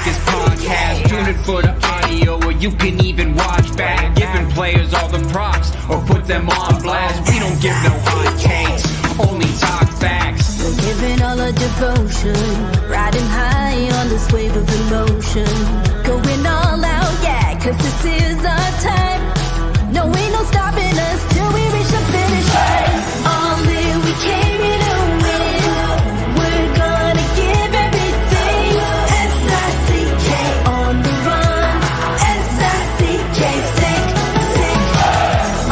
sickest podcast. Tune in for the audio, or you can even watch back. Giving players all the props, or put them on blast. We don't give no hot takes, only talk facts. We're giving all our devotion, riding high on this wave of emotion. Going all out, yeah, cause this is our time. No, ain't no stopping us till we reach the finish line. All in, we came here to win. We're gonna give everything. S-I-C-K on the run. S-I-C-K, sick.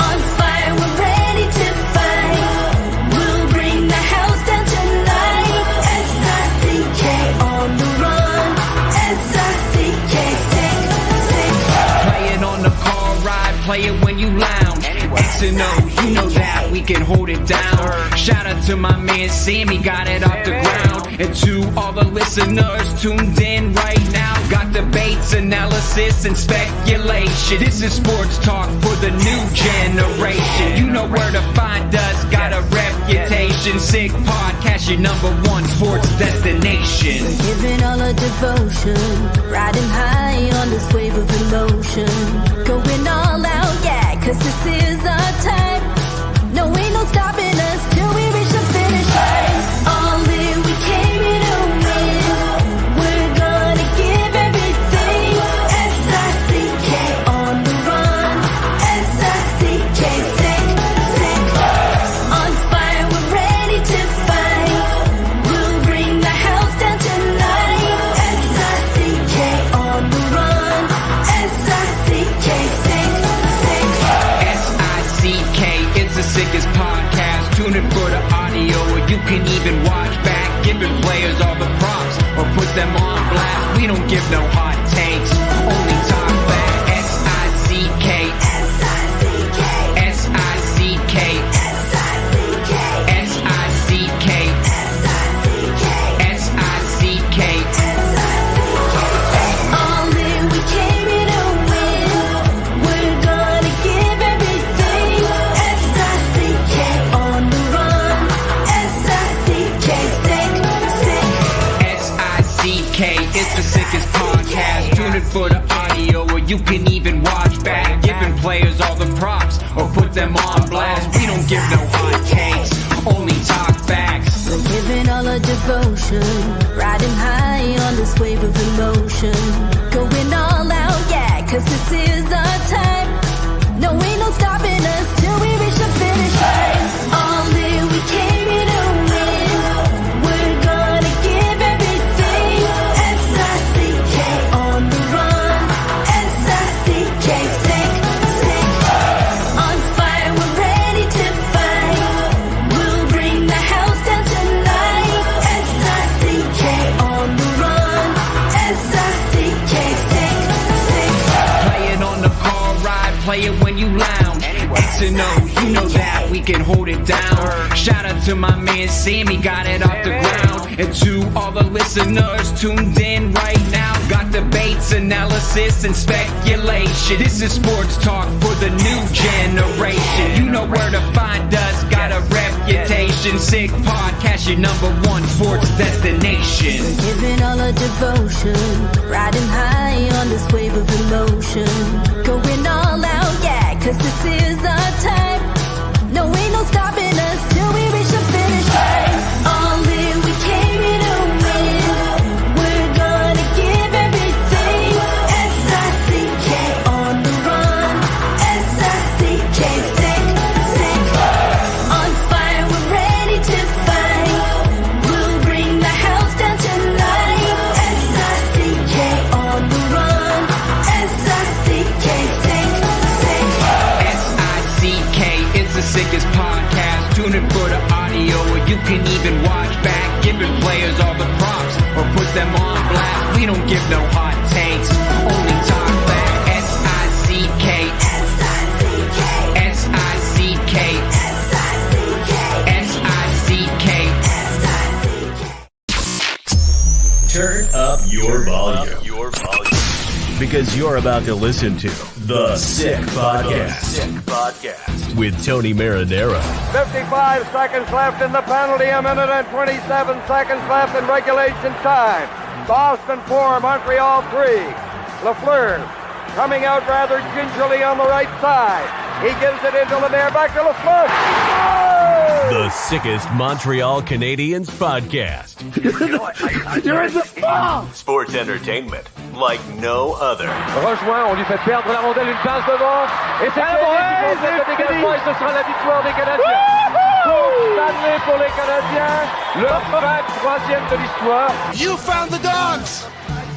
On fire, we're ready to fight. We'll bring the house down tonight. S-I-C-K on the run. S-I-C-K, sick. Playing on the car ride, play it when you lounge. X and O, you know that we can hold it down. Shout out to my man Sammy, got it off the ground. And to all the listeners tuned in right now. Got debates, analysis, and speculation. This is sports talk for the new generation. You know where to find us, got a reputation. Sick podcast, your #1 sports destination. We're giving all our devotion, riding high on this wave of emotion. Going all out, yeah, cause this is our time. No, ain't no stopping us till we reach the finish line. All in, we came here to win. We're gonna give everything. S-I-C-K on the run. S-I-C-K, sick. On fire, we're ready to fight. We'll bring the house down tonight. S-I-C-K on the run. S-I-C-K, sick. S-I-C-K, it's the sickest podcast. Tune in for the audio, or you can even watch back. Giving players all the props, or put them on blast. We don't give no hot takes, only talk back. S-I-C-K, S-I-C-K, S-I-C-K, S-I-C-K, S-I-C-K, S-I-C-K, S-I-C-K. All in, we came here to win. We're gonna give everything. S-I-C-K on the run. S-I-C-K, sick. S-I-C-K, it's the sickest podcast. Tune in for the audio, or you can even watch back. Giving players all the props, or put them on blast. We don't give no hot takes, only talk facts. We're giving all our devotion, riding high on this wave of emotion. Going all out, yeah, cause this is our time. No, ain't no stopping us till we reach the finish line. All in, we came here to win. We're gonna give everything. S-I-C-K on the run. S-I-C-K, sick. On fire, we're ready to fight. We'll bring the house down tonight. S-I-C-K on the run. S-I-C-K, sick. Playing on the car ride, play it when you lounge. X and O, you know that we can hold it down. Shout out to my man Sammy, got it off the ground. And to all the listeners tuned in right now. Got debates, analysis, and speculation. This is sports talk for the new generation. You know where to find us, got a reputation. Sick podcast, your #1 sports destination. We're giving all our devotion, riding high on this wave of emotion. Going all out, yeah, cause this is our time. No, ain't no stopping us till we reach the finish line. All in, we came here to win. We're gonna give everything. S-I-C-K on the run. S-I-C-K, sick. On fire, we're ready to fight. We'll bring the house down tonight. S-I-C-K on the run. S-I-C-K, sick. S-I-C-K, it's the sickest podcast. Tune in for the audio, or you can even watch back. Giving players all the props, or put them on blast. We don't give no hot takes, only talk back. S-I-C-K, S-I-C-K, S-I-C-K, S-I-C-K, S-I-C-K. Turn up your volume. Because you're about to listen to The Sick Podcast. With Tony Marinaro. 55 seconds left in the penalty, a minute and 27 seconds left in regulation time. Boston 4, Montreal 3. Lafleur coming out rather gingerly on the right side. He gives it into Lemaire, back to Lafleur. The sickest Montreal Canadiens podcast. You're in the ball! Sports entertainment like no other. Rejoint, on lui fait perdre la rondelle, une passe devant. Et c'est le dégagement, et ce sera la victoire des Canadiens. Coupe Stanley pour les Canadiens. Leur 23e de l'histoire. You found the dogs!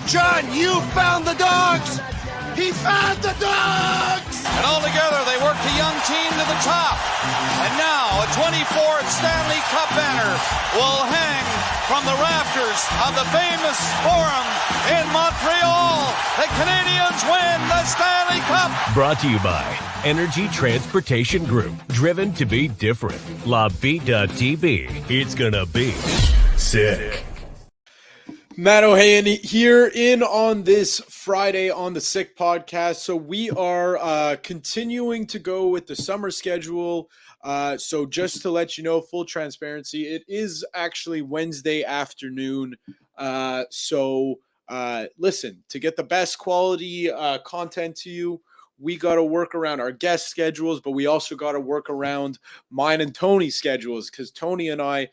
John, you found the dogs! He found the dogs! And all together, they worked a young team to the top. And now, a 24th Stanley Cup banner will hang from the rafters of the famous Forum in Montreal. The Canadiens win the Stanley Cup! Brought to you by Energy Transportation Group. Driven to be different. La Vida TV. It's gonna be sick. Matt Ohayon here in on this Friday on the Sick Podcast. So we are continuing to go with the summer schedule. So just to let you know, full transparency, it is actually Wednesday afternoon. So listen, to get the best quality content to you, we got to work around our guest schedules, but we also got to work around mine and Tony's schedules, because Tony and I,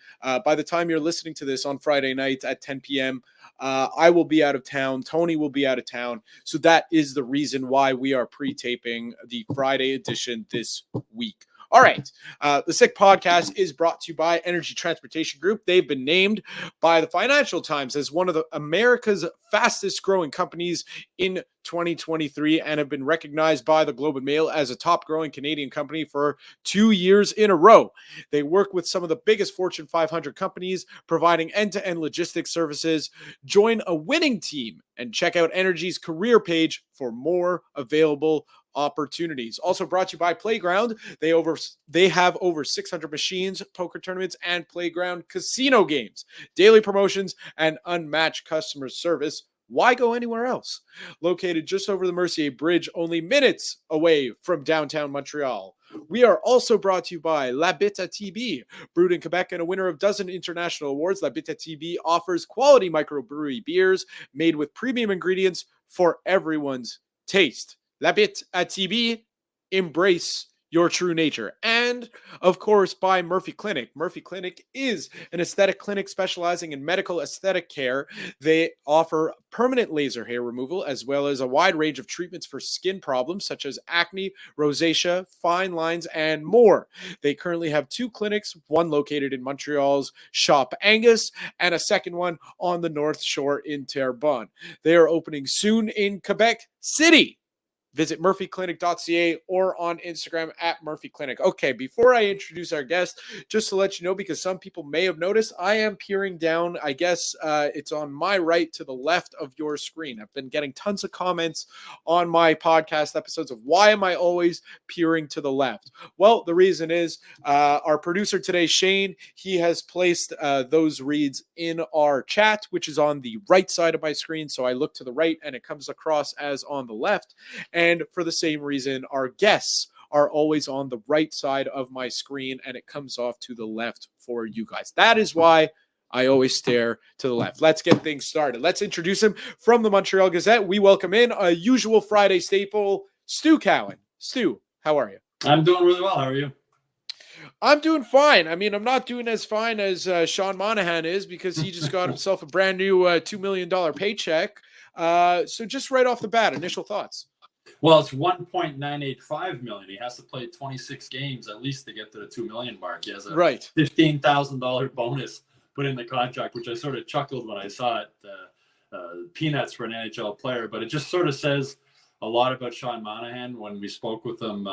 by the time you're listening to this on Friday night at 10 p.m., I will be out of town. Tony will be out of town. So that is the reason why we are pre-taping the Friday edition this week. All right. The Sick Podcast is brought to you by Energy Transportation Group. They've been named by the Financial Times as one of America's fastest growing companies in 2023 and have been recognized by the Globe and Mail as a top growing Canadian company for 2 years in a row. They work with some of the biggest Fortune 500 companies, providing end-to-end logistics services. Join a winning team and check out Energy's career page for more available opportunities. Also brought to you by Playground. They have over 600 machines, poker tournaments, and Playground casino games, daily promotions, and unmatched customer service. Why go anywhere else? Located just over the Mercier Bridge, only minutes away from downtown Montreal. We are also brought to you by La Bittt at Tibi. Brewed in Quebec and a winner of dozen international awards, La Bittt at Tibi offers quality microbrewery beers made with premium ingredients for everyone's taste. La Bittt at Tibi, embrace your true nature. And, of course, by Murphy Clinic. Murphy Clinic is an aesthetic clinic specializing in medical aesthetic care. They offer permanent laser hair removal, as well as a wide range of treatments for skin problems, such as acne, rosacea, fine lines, and more. They currently have 2 clinics, one located in Montreal's Shop Angus, and a second one on the North Shore in Terrebonne. They are opening soon in Quebec City. Visit murphyclinic.ca or on Instagram at Murphy Clinic. Okay, before I introduce our guest, just to let you know, because some people may have noticed, I am peering down. I guess it's on my right to the left of your screen. I've been getting tons of comments on my podcast episodes of why am I always peering to the left? Well, the reason is our producer today, Shane, he has placed those reads in our chat, which is on the right side of my screen. So I look to the right and it comes across as on the left. And for the same reason, our guests are always on the right side of my screen, and it comes off to the left for you guys. That is why I always stare to the left. Let's get things started. Let's introduce him from the Montreal Gazette. We welcome in a usual Friday staple, Stu Cowan. Stu, how are you? I'm doing really well. How are you? I'm doing fine. I mean, I'm not doing as fine as Sean Monahan is, because he just got himself a brand new $2 million paycheck. So just right off the bat, initial thoughts. Well, it's $1.985 million. He has to play 26 games at least to get to the $2 million mark. He has a $15,000 bonus put in the contract, which I sort of chuckled when I saw it. Peanuts for an NHL player, but it just sort of says a lot about Sean Monahan. When we spoke with him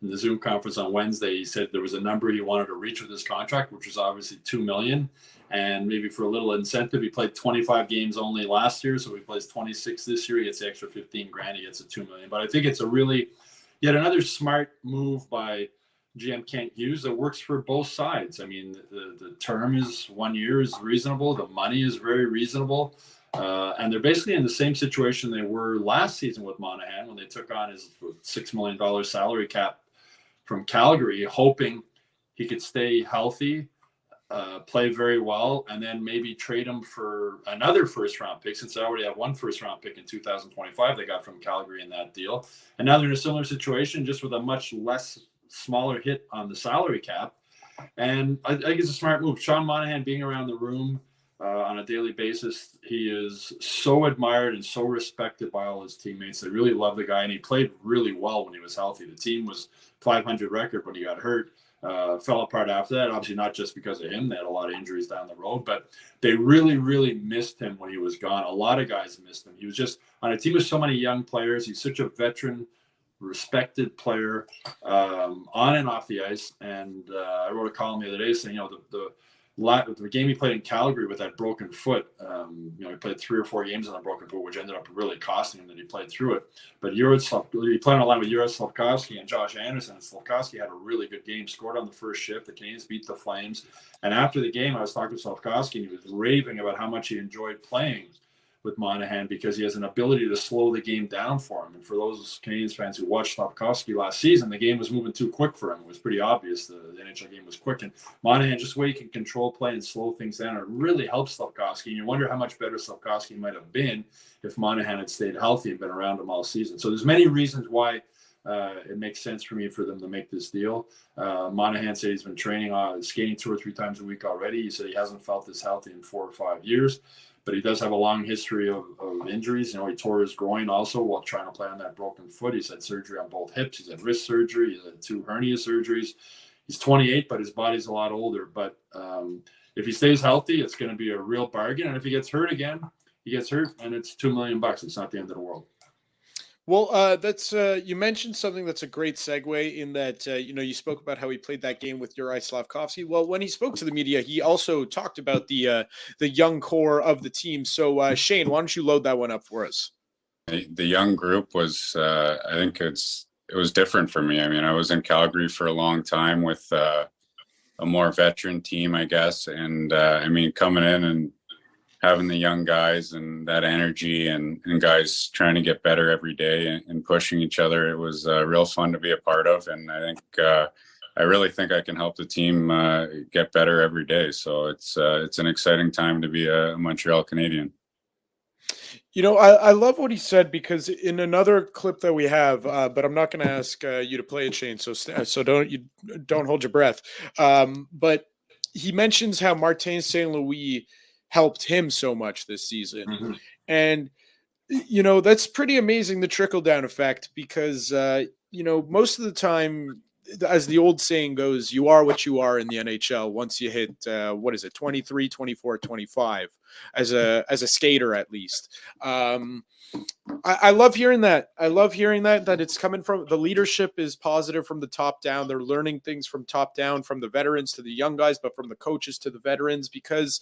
in the Zoom conference on Wednesday, he said there was a number he wanted to reach with his contract, which was obviously $2 million. And maybe for a little incentive, he played 25 games only last year. So he plays 26 this year. He gets the extra $15,000. He gets a $2 million. But I think it's a really yet another smart move by GM Kent Hughes that works for both sides. I mean, the term is 1 year is reasonable. The money is very reasonable. And they're basically in the same situation they were last season with Monahan when they took on his $6 million salary cap from Calgary, hoping he could stay healthy play very well, and then maybe trade him for another first-round pick, since they already have one first-round pick in 2025 they got from Calgary in that deal. And now they're in a similar situation, just with a much smaller hit on the salary cap. And I think it's a smart move. Sean Monahan being around the room on a daily basis, he is so admired and so respected by all his teammates. They really love the guy, and he played really well when he was healthy. The team was 500 record when he got hurt. Fell apart after that, obviously not just because of him. They had a lot of injuries down the road, but they really, really missed him when he was gone. A lot of guys missed him. He was just on a team with so many young players. He's such a veteran, respected player on and off the ice. And I wrote a column the other day saying, the game he played in Calgary with that broken foot, he played 3 or 4 games on a broken foot, which ended up really costing him that he played through it. But he played on a line with Juraj Slafkovsky and Josh Anderson. And Slafkovsky had a really good game, scored on the first shift. The Canadiens beat the Flames. And after the game, I was talking to Slafkovsky, and he was raving about how much he enjoyed playing with Monahan because he has an ability to slow the game down for him. And for those Canadiens fans who watched Slafkovsky last season, the game was moving too quick for him. It was pretty obvious the NHL game was quick. And Monahan, just the way he can control play and slow things down, it really helps Slafkovsky. And you wonder how much better Slafkovsky might have been if Monahan had stayed healthy and been around him all season. So there's many reasons why it makes sense for me for them to make this deal. Monahan said he's been training, skating 2 or 3 times a week already. He said he hasn't felt this healthy in 4 or 5 years. But he does have a long history of injuries. He tore his groin also while trying to play on that broken foot. He's had surgery on both hips. He's had wrist surgery. He's had 2 hernia surgeries. He's 28, but his body's a lot older. But if he stays healthy, it's going to be a real bargain. And if he gets hurt again, he gets hurt, and it's $2 million. It's not the end of the world. Well, that's you mentioned something that's a great segue in that, you spoke about how he played that game with Juraj Slafkovsky. Well, when he spoke to the media, he also talked about the young core of the team. So, Shane, why don't you load that one up for us? The young group was, I think it was different for me. I mean, I was in Calgary for a long time with a more veteran team, I guess. And coming in and having the young guys and that energy and guys trying to get better every day and pushing each other, it was real fun to be a part of. And I think I really think I can help the team get better every day. So it's an exciting time to be a Montreal Canadian. I love what he said, because in another clip that we have, but I'm not going to ask you to play it, Shane. So don't hold your breath. But he mentions how Martin St. Louis helped him so much this season. Mm-hmm. And, that's pretty amazing, the trickle down effect, because, most of the time, as the old saying goes, you are what you are in the NHL once you hit, 23, 24, 25 as a skater, at least. I love hearing that. I love hearing that it's coming from the leadership is positive from the top down. They're learning things from top down, from the veterans to the young guys, but from the coaches to the veterans, because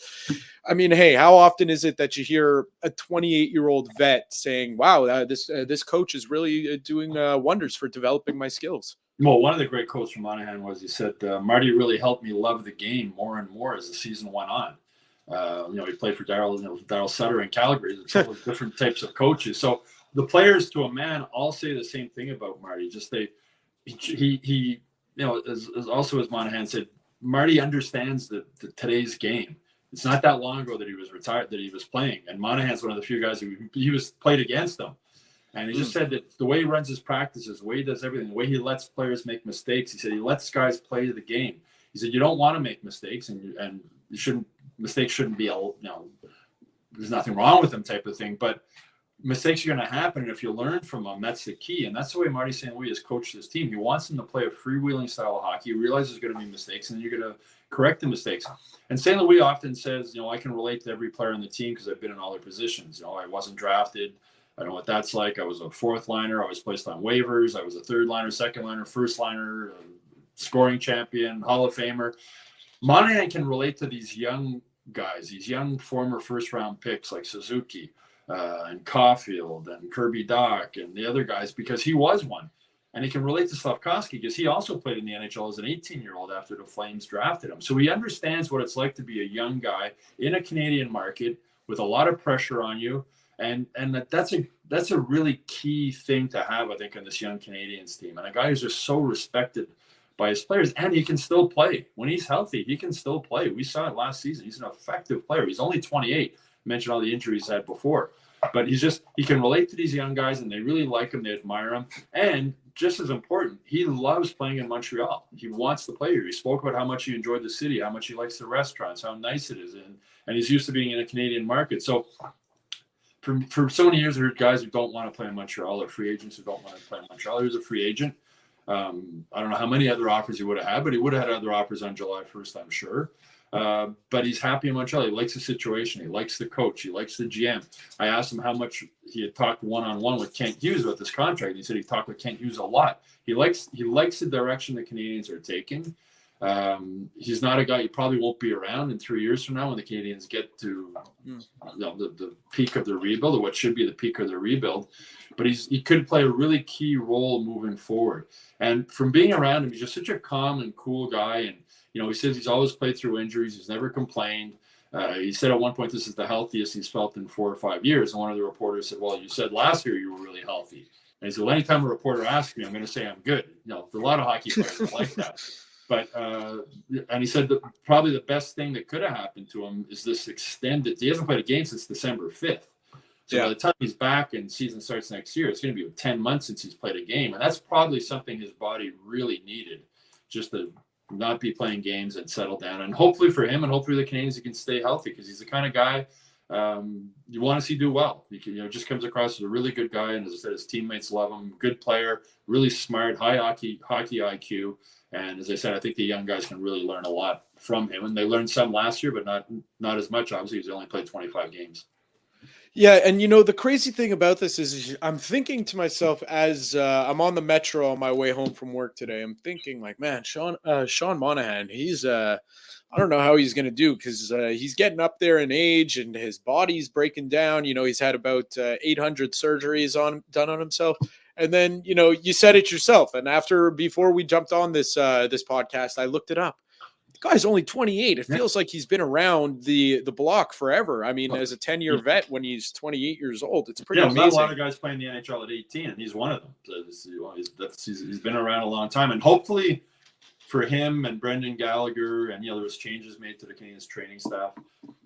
hey, how often is it that you hear a 28-year-old vet saying, wow, this coach is really doing wonders for developing my skills? Well, one of the great quotes from Monahan was, he said, Marty really helped me love the game more and more as the season went on. He played for Daryl Sutter in Calgary. There's a couple of different types of coaches. So the players, to a man, all say the same thing about Marty. Just he as Monahan said, Marty understands the today's game. It's not that long ago that he was retired, that he was playing, and Monahan's one of the few guys who he was played against him. And he just said that the way he runs his practices, the way he does everything, the way he lets players make mistakes, he said he lets guys play the game. He said you don't want to make mistakes, and you shouldn't. Mistakes shouldn't be, there's nothing wrong with them type of thing, but mistakes are going to happen, and if you learn from them, that's the key. And that's the way Marty St. Louis has coached his team. He wants them to play a freewheeling style of hockey. He realizes there's going to be mistakes, and then you're going to correct the mistakes. And St. Louis often says, I can relate to every player on the team because I've been in all their positions. I wasn't drafted. I know what that's like. I was a 4th liner. I was placed on waivers. I was a 3rd liner, 2nd liner, 1st liner, scoring champion, Hall of Famer. Monahan can relate to these young guys, these young former first-round picks like Suzuki and Caulfield and Kirby Dach and the other guys, because he was one. And he can relate to Slafkovsky because he also played in the NHL as an 18-year-old after the Flames drafted him. So he understands what it's like to be a young guy in a Canadian market with a lot of pressure on you. And that's a really key thing to have, I think, on this young Canadians team. And a guy who's just so respected by his players, and he can still play. When he's healthy, he can still play. We saw it last season. He's an effective player. He's only 28. I mentioned all the injuries he had before. But he can relate to these young guys, and they really like him. They admire him. And just as important, he loves playing in Montreal. He wants to play here. He spoke about how much he enjoyed the city, how much he likes the restaurants, how nice it is. And he's used to being in a Canadian market. So for so many years, there are guys who don't want to play in Montreal, or free agents who don't want to play in Montreal. He was a free agent. I don't know how many other offers he would have had, but he would have had other offers on July 1st, I'm sure. But he's happy in Montreal. He likes the situation. He likes the coach. He likes the GM. I asked him how much he had talked one-on-one with Kent Hughes about this contract. He said he talked with Kent Hughes a lot. He likes the direction the Canadians are taking. He's not a guy, he probably won't be around in 3 years from now when the Canadians get to the peak of their rebuild, or what should be the peak of their rebuild. But he could play a really key role moving forward. And from being around him, he's just such a calm and cool guy. And he says he's always played through injuries. He's never complained. He said at one point, this is the healthiest he's felt in 4 or 5 years. And one of the reporters said, well, you said last year you were really healthy. And he said, well, anytime a reporter asks me, I'm going to say I'm good. A lot of hockey players are like that. But, and he said that probably the best thing that could have happened to him is this extended, he hasn't played a game since December 5th. So by the time he's back and season starts next year, it's going to be 10 months since he's played a game. And that's probably something his body really needed, just to not be playing games and settle down. And hopefully for him, and hopefully the Canadians, he can stay healthy, because he's the kind of guy you want to see do well. He can, just comes across as a really good guy. And as I said, his teammates love him. Good player, really smart, high hockey IQ. And as I said, I think the young guys can really learn a lot from him. And they learned some last year, but not as much, obviously, because he only played 25 games. Yeah, and the crazy thing about this is I'm thinking to myself as I'm on the metro on my way home from work today. I'm thinking like, man, Sean Monahan, he's I don't know how he's going to do, because he's getting up there in age and his body's breaking down. He's had about 800 surgeries done on himself. And then, you said it yourself. And before we jumped on this podcast, I looked it up. The guy's only 28. It feels like he's been around the block forever. I mean, as a 10-year vet when he's 28 years old, it's pretty amazing. Not a lot of guys playing the NHL at 18, and he's one of them. So he's been around a long time. And hopefully for him and Brendan Gallagher, and there was changes made to the Canadiens training staff.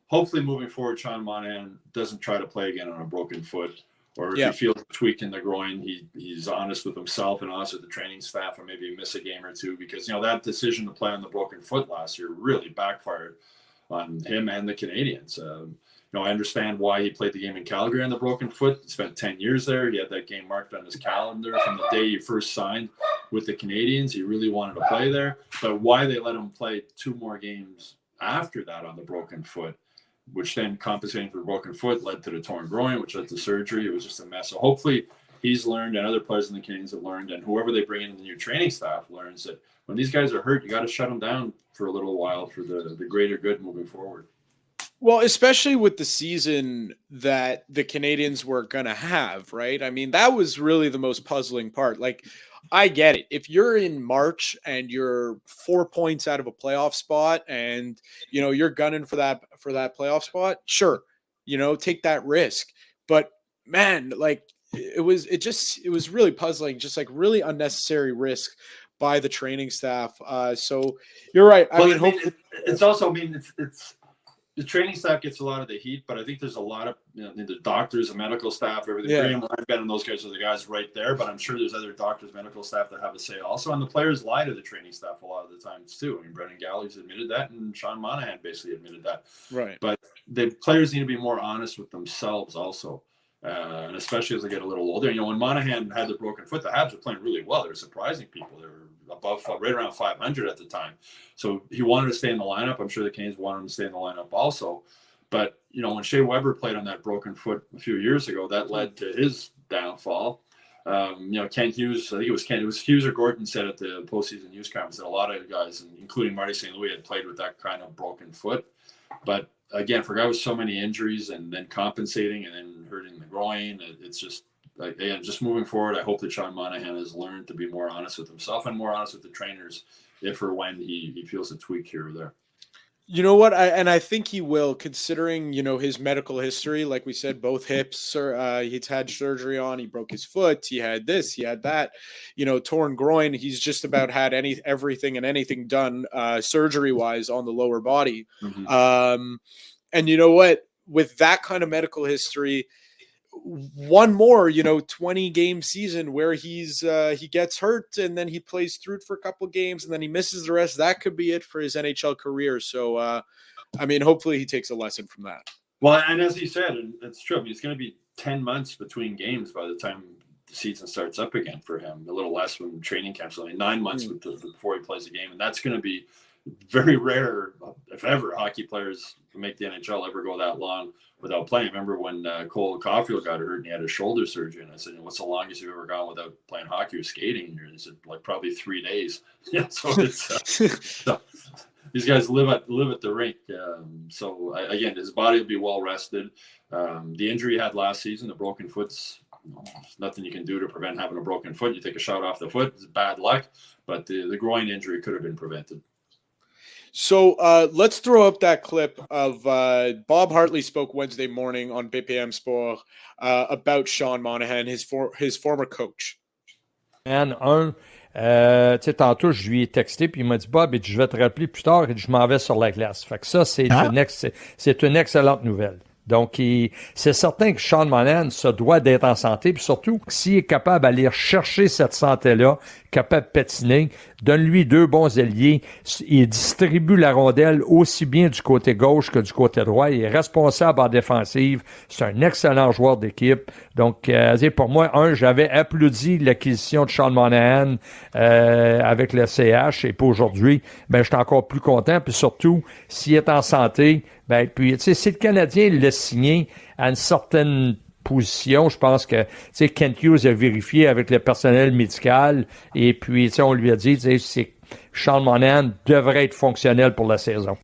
Hopefully moving forward, Sean Monahan doesn't try to play again on a broken foot. Or if he feels a tweak in the groin, he's honest with himself and honest with the training staff, and maybe miss a game or two, because that decision to play on the broken foot last year really backfired on him and the Canadians. I understand why he played the game in Calgary on the broken foot. He spent 10 years there. He had that game marked on his calendar from the day he first signed with the Canadians. He really wanted to play there. But why they let him play 2 more games after that on the broken foot, which then compensating for the broken foot led to the torn groin, which led to surgery. It was just a mess. So hopefully he's learned, and other players in the Canadians have learned, and whoever they bring in the new training staff learns that when these guys are hurt, you got to shut them down for a little while for the greater good moving forward. Well, especially with the season that the Canadians were going to have, right? I mean, that was really the most puzzling part. Like, I get it. If you're in March and you're 4 points out of a playoff spot and, you're gunning for that playoff spot, sure, take that risk. But man, like it was really puzzling, just like really unnecessary risk by the training staff. So you're right. It's the training staff gets a lot of the heat, but I think there's a lot of the doctors and medical staff, everything. Graham Lineban and those guys are the guys right there, but I'm sure there's other doctors, medical staff that have a say also. And the players lie to the training staff a lot of the times too. I mean, Brendan Gallagher's admitted that, and Sean Monahan basically admitted that. Right. But the players need to be more honest with themselves also. And especially as they get a little older. When Monahan had the broken foot, the Habs were playing really well. They were surprising people. They were right around 500 at the time. So he wanted to stay in the lineup. I'm sure the Canes wanted him to stay in the lineup also. But, when Shea Weber played on that broken foot a few years ago, that led to his downfall. Kent Hughes, I think it was Hughes or Gordon said at the postseason news conference that a lot of guys, including Marty St. had played with that kind of broken foot. But again, for a guy with so many injuries and then compensating and then hurting the groin, it's just, just moving forward, I hope that Sean Monahan has learned to be more honest with himself and more honest with the trainers if or when he feels a tweak here or there. You know what? I think he will, considering, his medical history. Like we said, both hips, he's had surgery on. He broke his foot. He had this. He had that. Torn groin. He's just about had everything and anything done surgery wise on the lower body. Mm-hmm. And you know what? With that kind of medical history, one more 20 game season where he gets hurt and then he plays through it for a couple games and then he misses the rest, that could be it for his NHL career. So hopefully he takes a lesson from that. Well, and as he said, and it's true, it's going to be 10 months between games by the time the season starts up again for him, a little less when training camps, only 9 months before he plays a game, and that's going to be very rare, if ever, hockey players who make the NHL ever go that long without playing. I remember when Cole Caulfield got hurt and he had a shoulder surgery, and I said, "What's the longest you've ever gone without playing hockey or skating?" And he said, "Like probably 3 days." Yeah, so it's so these guys live at the rink. So again, his body will be well rested. The injury he had last season, the broken foot's nothing you can do to prevent having a broken foot. You take a shot off the foot, it's bad luck, but the groin injury could have been prevented. So let's throw up that clip of Bob Hartley spoke Wednesday morning on BPM Sport about Sean Monahan, his former coach. Tantôt, je lui ai texté, puis il m'a dit, Bob, je vais te rappeler plus tard, et je m'en vais sur la glace. Fait que ça, c'est une excellente nouvelle. Donc, c'est certain que Sean Monahan se doit d'être en santé, puis surtout, s'il est capable d'aller chercher cette santé-là, capable de patiner, donne-lui 2 bons ailiers, il distribue la rondelle aussi bien du côté gauche que du côté droit, il est responsable en défensive, c'est un excellent joueur d'équipe. Donc, pour moi, j'avais applaudi l'acquisition de Sean Monahan avec le CH, et pour aujourd'hui, je suis encore plus content, puis surtout, s'il est en santé, puis, si le Canadien l'a signé à une certaine position, je pense que, Kent Hughes a vérifié avec le personnel médical et puis, on lui a dit, Sean Monahan devrait être fonctionnel pour la saison.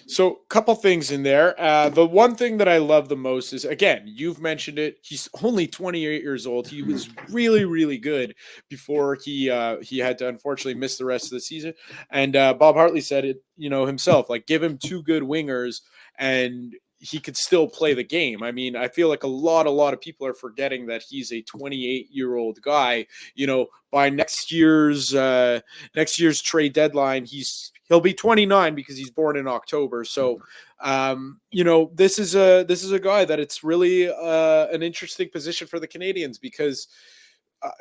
So, couple things in there. The one thing that I love the most is, again, you've mentioned it. He's only 28 years old. He was really, really good before he had to unfortunately miss the rest of the season. And Bob Hartley said it, himself, like, give him 2 good wingers and he could still play the game. I mean, I feel like a lot of people are forgetting that he's a 28-year-old guy. By next year's trade deadline, he'll be 29 because he's born in October. So, this is a guy that it's really an interesting position for the Canadians because,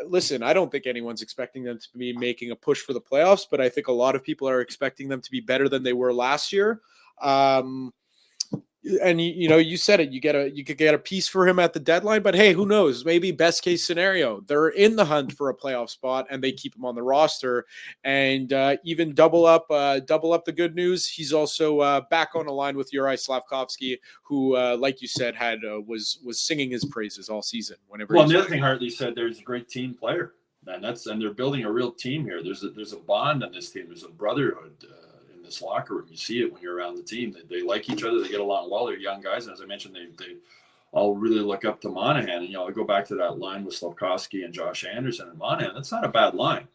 listen, I don't think anyone's expecting them to be making a push for the playoffs, but I think a lot of people are expecting them to be better than they were last year. And you said it, you could get a piece for him at the deadline, but hey, who knows? Maybe best case scenario, they're in the hunt for a playoff spot and they keep him on the roster. And even double up the good news. He's also back on the line with Juraj Slavkovsky, who, like you said, was singing his praises all season. The other thing Hartley said, there's a great team player, and they're building a real team here. There's a bond on this team. There's a brotherhood. This locker room, you see it when you're around the team. They like each other, they get along well, they're young guys, and as I mentioned, they all really look up to Monahan. And I go back to that line with Slavkovsky and Josh Anderson and Monahan. That's not a bad line.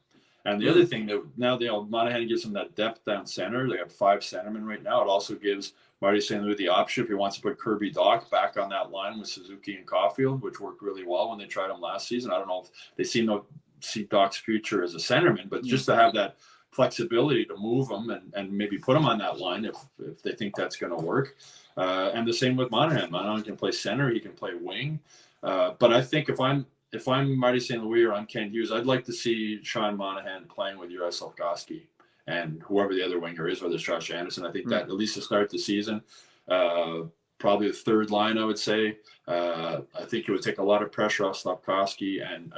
And the other thing that now Monahan gives them that depth down center. They have 5 centermen right now. It also gives Marty St the option if he wants to put Kirby Doc back on that line with Suzuki and Caulfield, which worked really well when they tried him last season. I don't know if they see Doc's future as a centerman, but just to have that flexibility to move them and maybe put them on that line if they think that's going to work. And the same with Monahan. Monahan can play center, he can play wing. But I think if I'm Marty St. Louis or I'm Kent Hughes, I'd like to see Sean Monahan playing with Juraj Slavkovsky and whoever the other winger is, whether it's Josh Anderson. I think that at least to start the season, probably the third line, I would say. I think it would take a lot of pressure off Slavkovsky and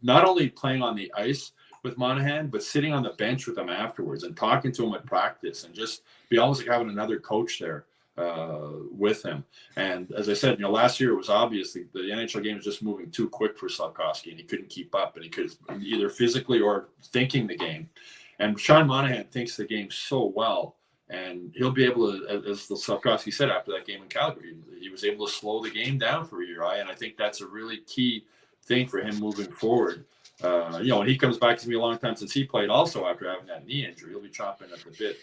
not only playing on the ice with Monahan, but sitting on the bench with him afterwards and talking to him at practice and just be almost like having another coach there with him. And as I said, last year it was obvious the NHL game was just moving too quick for Slavkovsky and he couldn't keep up, and he could either physically or thinking the game. And Sean Monahan thinks the game so well, and he'll be able to, as the Slavkovsky said after that game in Calgary, he was able to slow the game down for Uri, and I think that's a really key thing for him moving forward. when he comes back, it's going to be a long time since he played also after having that knee injury. He'll be chomping at the bit.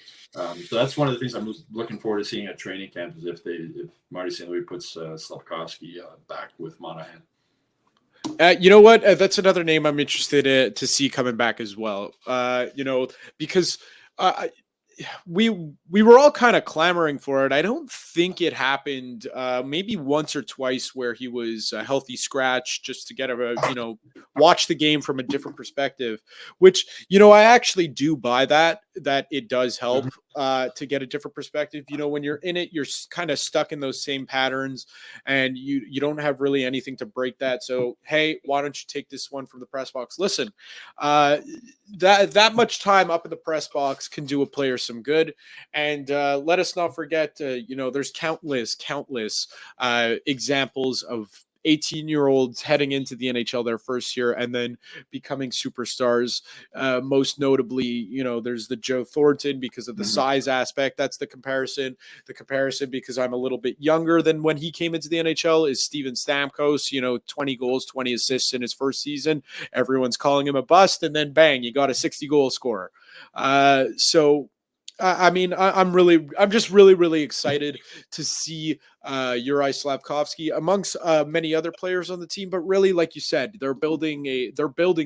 So that's one of the things I'm looking forward to seeing at training camp, is if Marty St. Louis puts Slafkovsky back with Monahan. You know what? That's another name I'm interested to see coming back as well. Because we were all kind of clamoring for it. I don't think it happened maybe once or twice where he was a healthy scratch just to get watch the game from a different perspective, which, I actually do buy that it does help to get a different perspective. When you're in it, you're kind of stuck in those same patterns and you don't have really anything to break that. So, hey, why don't you take this one from the press box? Listen, that much time up in the press box can do a player some good. And let us not forget, there's countless examples of 18-year-olds heading into the NHL their first year and then becoming superstars. Most notably, there's the Joe Thornton because of the size aspect. That's the comparison. The comparison, because I'm a little bit younger than when he came into the NHL, is Steven Stamkos, 20 goals, 20 assists in his first season. Everyone's calling him a bust, and then bang, you got a 60-goal scorer. I'm just really excited to see Juraj Slafkovsky amongst many other players on the team. But really, like you said, they're building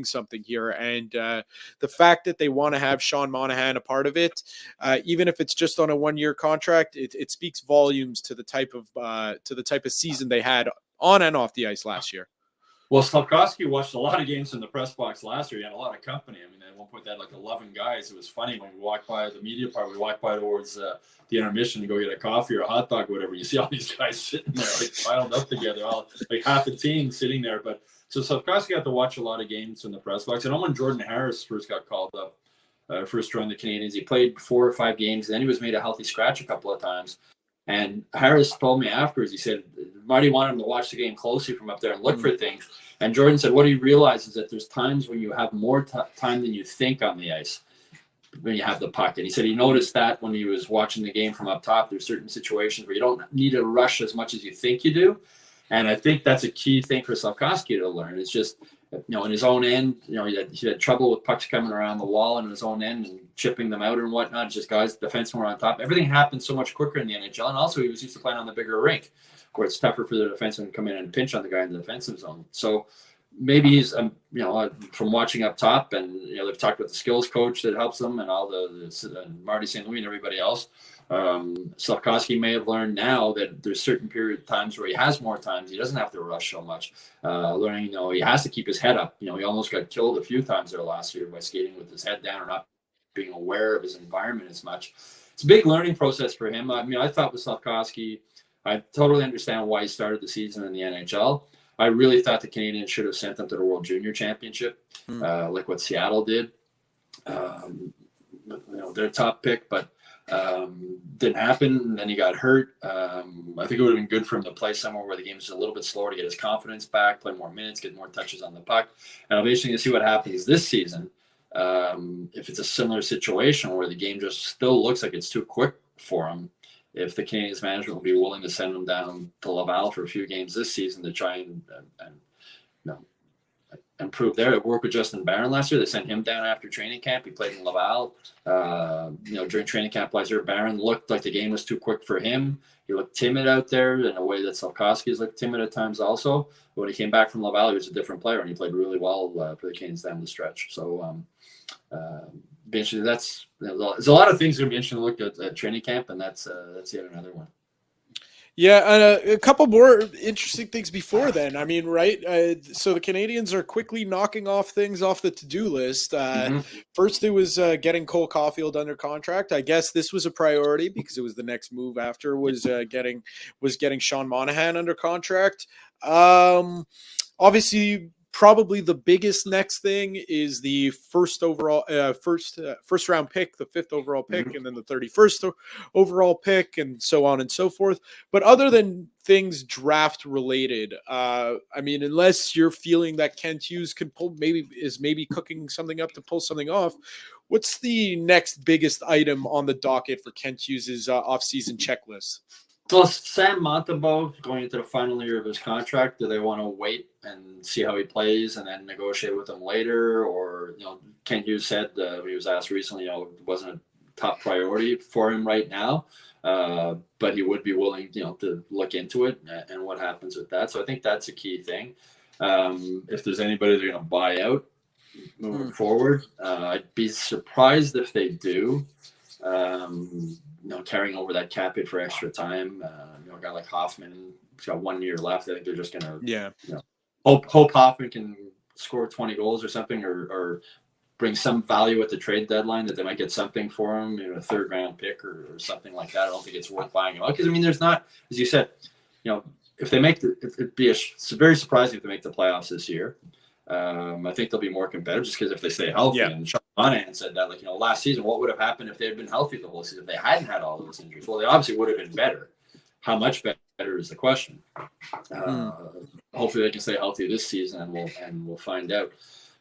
something here, and the fact that they want to have Sean Monahan a part of it, even if it's just on a 1-year contract, it speaks volumes to the type of season they had on and off the ice last year. Well, Slafkovsky watched a lot of games in the press box last year. He had a lot of company. I mean, at one point they had like 11 guys. It was funny when we walked by the media part. We walked by towards the intermission to go get a coffee or a hot dog or whatever. You see all these guys sitting there, like piled up together, all like half the team sitting there. But so Slafkovsky got to watch a lot of games in the press box. And when Jordan Harris first got called up, first joined the Canadiens, he played 4 or 5 games. Then he was made a healthy scratch a couple of times. And Harris told me afterwards, he said, Marty wanted him to watch the game closely from up there and look for things. And Jordan said, what he realized is that there's times when you have more time than you think on the ice when you have the puck. And he said he noticed that when he was watching the game from up top. There's certain situations where you don't need to rush as much as you think you do. And I think that's a key thing for Slafkovsky to learn. It's just, in his own end, he had trouble with pucks coming around the wall in his own end and chipping them out and whatnot. It's just guys, defensemen were on top. Everything happened so much quicker in the NHL. And also he was used to playing on the bigger rink, where it's tougher for the defenseman to come in and pinch on the guy in the defensive zone. So maybe he's, from watching up top, and they've talked about the skills coach that helps them, and all the Marty St. Louis and everybody else. Slafkovsky may have learned now that there's certain period of times where he has more times. He doesn't have to rush so much. Learning, he has to keep his head up. He almost got killed a few times there last year by skating with his head down or not being aware of his environment as much. It's a big learning process for him. I thought with Slafkovsky, I totally understand why he started the season in the NHL. I really thought the Canadiens should have sent him to the World Junior Championship, like what Seattle did. Their top pick, but didn't happen. And then he got hurt. I think it would have been good for him to play somewhere where the game is a little bit slower to get his confidence back, play more minutes, get more touches on the puck. And I'll be interested to see what happens this season. If it's a similar situation where the game just still looks like it's too quick for him, if the Canadiens management will be willing to send him down to Laval for a few games this season to try and improve there. It worked with Justin Barron last year. They sent him down after training camp. He played in Laval. During training camp last year, Barron looked like the game was too quick for him. He looked timid out there in a way that Slafkovsky's looked timid at times also. But when he came back from Laval, he was a different player, and he played really well for the Canadiens down the stretch. So be interesting. There's a lot of things going to be interesting to look at training camp, and that's yet another one. Yeah, and a couple more interesting things before then. I mean, right? So the Canadiens are quickly knocking off things off the to-do list. First, it was getting Cole Caulfield under contract. I guess this was a priority because it was the next move after was getting Sean Monahan under contract. Obviously, probably the biggest next thing is the first round pick, the 5th overall pick, and then the 31st overall pick, and so on and so forth. But other than things draft related, unless you're feeling that Kent Hughes can maybe cooking something up to pull something off, what's the next biggest item on the docket for Kent Hughes' offseason checklist? So Sam Montembeault going into the final year of his contract, do they want to wait and see how he plays and then negotiate with him later? Or, Kent Hughes said he was asked recently, it wasn't a top priority for him right now, but he would be willing, to look into it and what happens with that. So I think that's a key thing. If there's anybody they're going to buy out moving forward, I'd be surprised if they do. Carrying over that cap hit for extra time. A guy like Hoffman, he's got 1 year left. I think they're just gonna, hope Hoffman can score 20 goals or something, or bring some value at the trade deadline that they might get something for him, a 3rd round pick or something like that. I don't think it's worth buying him out because there's not, as you said, if they make it'd be very surprising if they make the playoffs this year. I think they'll be more competitive just because if they stay healthy. And Sean Monahan said that, last season, what would have happened if they had been healthy the whole season? If they hadn't had all those injuries, well, they obviously would have bbeen better. How much better is the question. Hopefully, they can stay healthy this season, and we'll find out.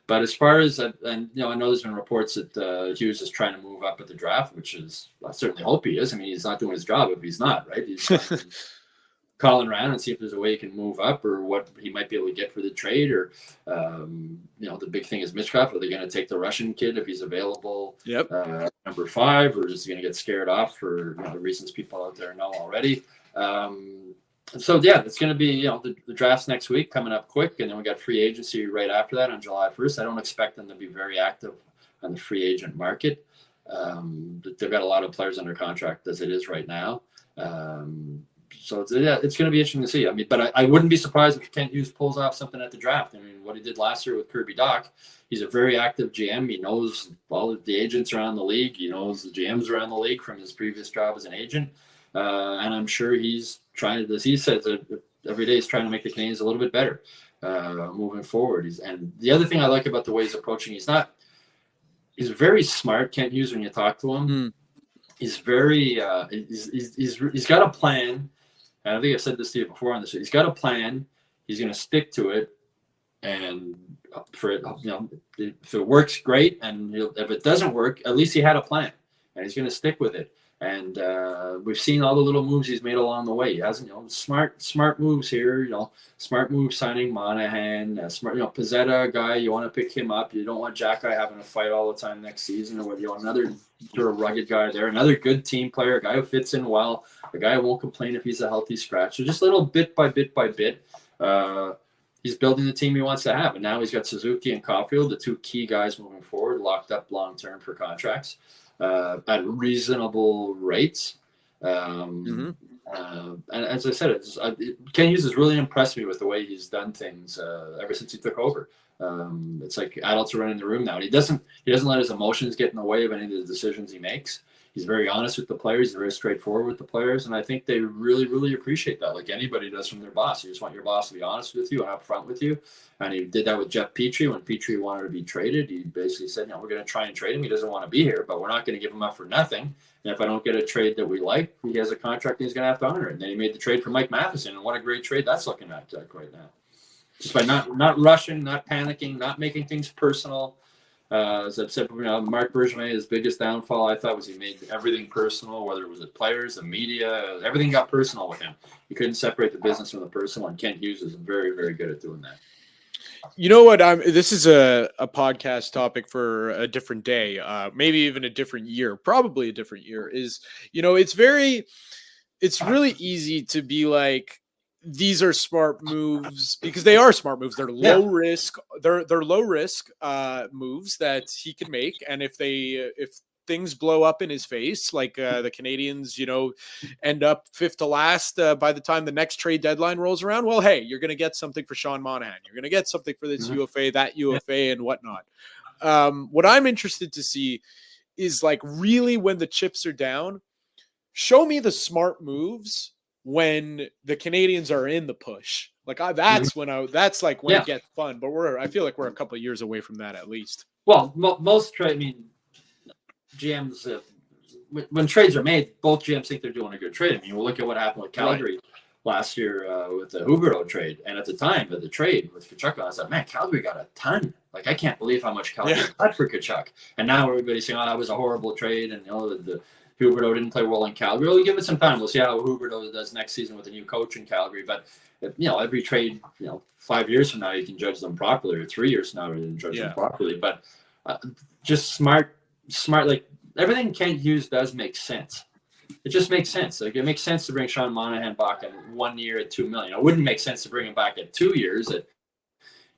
But as far as I know there's been reports that Hughes is trying to move up at the draft, which is I certainly hope he is. He's not doing his job if he's not, right? He's calling around and see if there's a way he can move up or what he might be able to get for the trade. Or, the big thing is Mitchkov. Are they going to take the Russian kid if he's available? Yep. Number 5, or is he going to get scared off for the reasons people out there know already? It's going to be, the draft's next week coming up quick. And then we got free agency right after that on July 1st. I don't expect them to be very active on the free agent market. They've got a lot of players under contract as it is right now. So it's going to be interesting to see. But I wouldn't be surprised if Kent Hughes pulls off something at the draft. What he did last year with Kirby Dach, he's a very active GM. He knows all of the agents around the league. He knows the GMs around the league from his previous job as an agent. And I'm sure he's trying to, as he says, every day he's trying to make the Canadiens a little bit better moving forward. And the other thing I like about the way he's approaching, he's very smart, Kent Hughes, when you talk to him. He's very, he's got a plan. And I think I've said this to you before on this. He's got a plan. He's going to stick to it, and for it, if it works, great. And if it doesn't work, at least he had a plan, and he's going to stick with it. And we've seen all the little moves he's made along the way. He hasn't, smart moves here. Smart move signing Monahan. Smart, Pizzetta guy. You want to pick him up. You don't want Jack guy having to fight all the time next season, or whether you want another sort of rugged guy there, another good team player, a guy who fits in well, a guy who won't complain if he's a healthy scratch. So just little bit by bit by bit. He's building the team he wants to have, and now he's got Suzuki and Caulfield, the 2 key guys moving forward, locked up long term for contracts. At reasonable rates. And as I said, Ken Hughes has really impressed me with the way he's done things ever since he took over. It's like adults are running the room now. And he doesn't let his emotions get in the way of any of the decisions he makes. He's very honest with the players. He's very straightforward with the players. And I think they really, really appreciate that, like anybody does from their boss. You just want your boss to be honest with you and upfront with you. And he did that with Jeff Petrie. When Petrie wanted to be traded, he basically said, we're going to try and trade him. He doesn't want to be here, but we're not going to give him up for nothing. And if I don't get a trade that we like, he has a contract and he's going to have to honor it. And then he made the trade for Mike Matheson. And what a great trade that's looking at right now. Just by not rushing, not panicking, not making things personal. As I've said, Marc Bergevin, his biggest downfall, I thought, was he made everything personal, whether it was the players, the media, everything got personal with him. He couldn't separate the business from the personal, and Kent Hughes is very, very good at doing that. You know what? This is a podcast topic for a different day, maybe even a different year, probably a different year. It's really easy to be like, these are smart moves because they are smart moves. They're low risk. They're low risk moves that he can make. And if things blow up in his face, like the Canadiens, end up 5th to last by the time the next trade deadline rolls around, well, hey, you're going to get something for Sean Monahan. You're going to get something for this UFA, that UFA, and whatnot. What I'm interested to see is, like, really when the chips are down, show me the smart moves when the Canadiens are in the push. Like, that's when it gets fun. But I feel like we're a couple of years away from that at least. Well, most trade, GMs, when trades are made, both GMs think they're doing a good trade. We'll look at what happened with Calgary last year with the Huberdeau trade. And at the time of the trade with Tkachuk, I said, man, Calgary got a ton. Like, I can't believe how much Calgary got for Tkachuk. And now everybody's saying, that was a horrible trade. And, Huberdeau didn't play well in Calgary. We'll give it some time. We'll see how Huberdeau does next season with a new coach in Calgary. But, every trade, 5 years from now, you can judge them properly, or 3 years from now, you can judge them properly. But just smart, like everything Kent Hughes does makes sense. It just makes sense. Like, it makes sense to bring Sean Monahan back in 1 year at $2 million. It wouldn't make sense to bring him back at 2 years at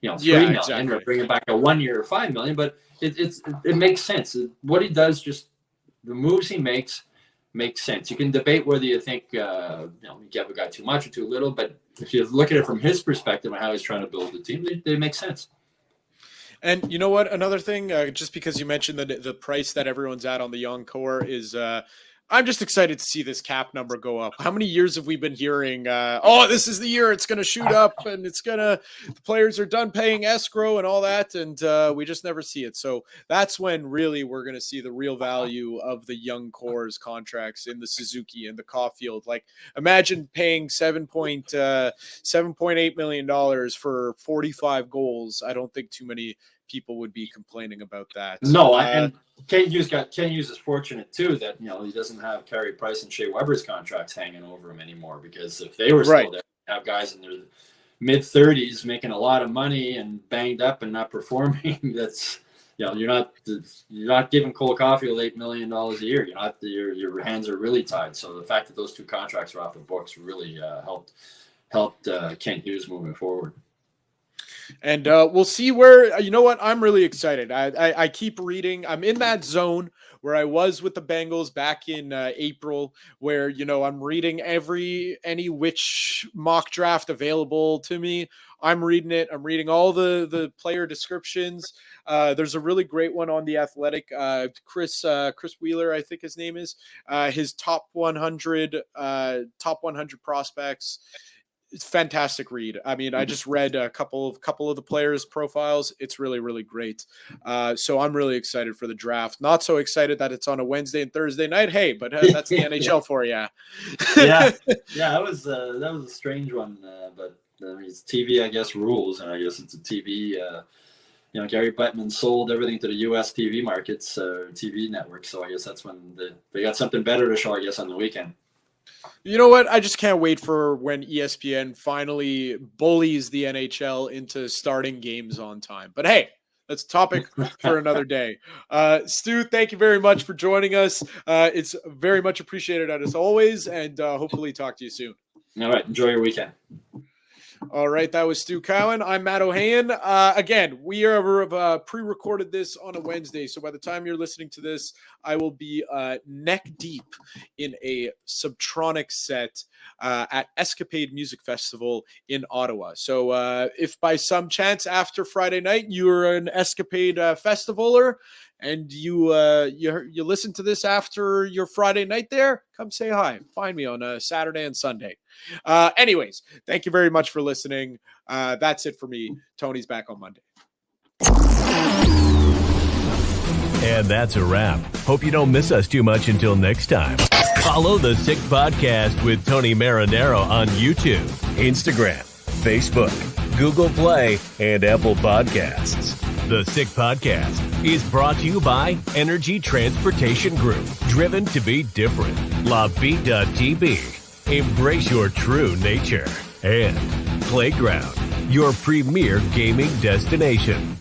$3 million, exactly. Or bring him back at 1 year or $5 million. But it makes sense. What he does, just the moves he makes sense. You can debate whether you think you give a guy too much or too little, but if you look at it from his perspective and how he's trying to build the team, they make sense. And you know what? Another thing, just because you mentioned the price that everyone's at on the young core is I'm just excited to see this cap number go up. How many years have we been hearing, this is the year it's going to shoot up and the players are done paying escrow and all that, and we just never see it. So that's when really we're going to see the real value of the young core's contracts in the Suzuki and the Caulfield. Like, imagine paying $7.8 million for 45 goals. I don't think too many people would be complaining about that. No, and Kent Hughes is fortunate too that he doesn't have Carey Price and Shea Weber's contracts hanging over him anymore, because if they were still there, have guys in their mid-30s making a lot of money and banged up and not performing. That's you're not giving Cole Caulfield $8 million a year. Your hands are really tied. So the fact that those two contracts are off the books really helped Kent Hughes moving forward. And we'll see where, I'm really excited. I keep reading. I'm in that zone where I was with the Bengals back in April, where, I'm reading any which mock draft available to me. I'm reading it. I'm reading all the player descriptions. There's a really great one on The Athletic. Chris Wheeler, I think his name is, his top 100 prospects. It's fantastic read. I mean, I just read a couple of the players' profiles. It's really, really great. So I'm really excited for the draft. Not so excited that it's on a Wednesday and Thursday night. Hey, but that's the NHL for you. Yeah, that was a strange one. But it's TV, I guess, rules, and I guess it's a TV. Gary Bettman sold everything to the U.S. TV markets, TV networks. So I guess that's when they got something better to show, I guess, on the weekend. You know what? I just can't wait for when ESPN finally bullies the NHL into starting games on time. But hey, that's a topic for another day. Stu, thank you very much for joining us. It's very much appreciated as always, and hopefully talk to you soon. All right. Enjoy your weekend. All right, that was Stu Cowan. I'm Matt Ohayon. Again, we are pre-recorded this on a Wednesday, so by the time you're listening to this, I will be neck deep in a Subtronic set at Escapade Music Festival in Ottawa. So if by some chance after Friday night you're an Escapade festivaler and you listen to this after your Friday night there, come say hi. Find me on a Saturday and Sunday. Anyways, thank you very much for listening. That's it for me. Tony's back on Monday. And that's a wrap. Hope you don't miss us too much until next time. Follow the Sick Podcast with Tony Marinaro on YouTube, Instagram, Facebook, Google Play, and Apple Podcasts. The Sick Podcast is brought to you by Energy Transportation Group, driven to be different. LaVita.tv. Embrace your true nature. And Playground, your premier gaming destination.